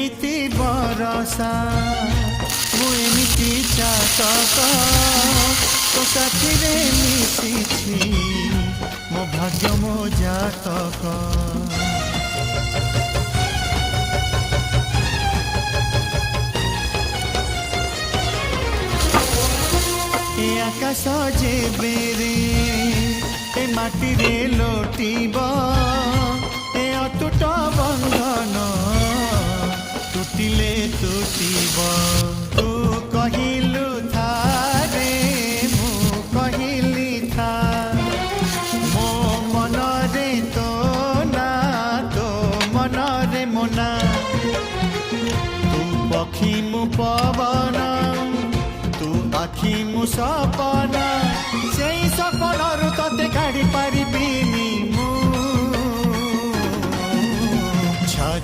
ସେମିତି ବରଷା ମୁଁ ଏମିତି ଚାତକ ତୋ ସାଥିରେ ମିଶିଛି ମୋ ଭାଗ୍ୟ ମୋ ଜାତକ। ଏ ଆକାଶ ଯେବେରେ ଏ ମାଟିରେ ଲୋଟିବ ଏ ଅତୁଟ ବନ୍ଧନ ଟୁଟିଲେ ଟୁଟିବ। ତୁ କହିଲୁ ଥାରେ ମୁଁ କହିଲି ଥା ମୋ ମନରେ ତୋ ନା ତୋ ମନରେ ମୋ ନା। ତୁ ପକ୍ଷୀ ମୁଁ ପବନ ତୁ ଆଖି ମୁଁ ସପନ ସେଇ ସପନରୁ ତତେ କାଢି ପାରିବି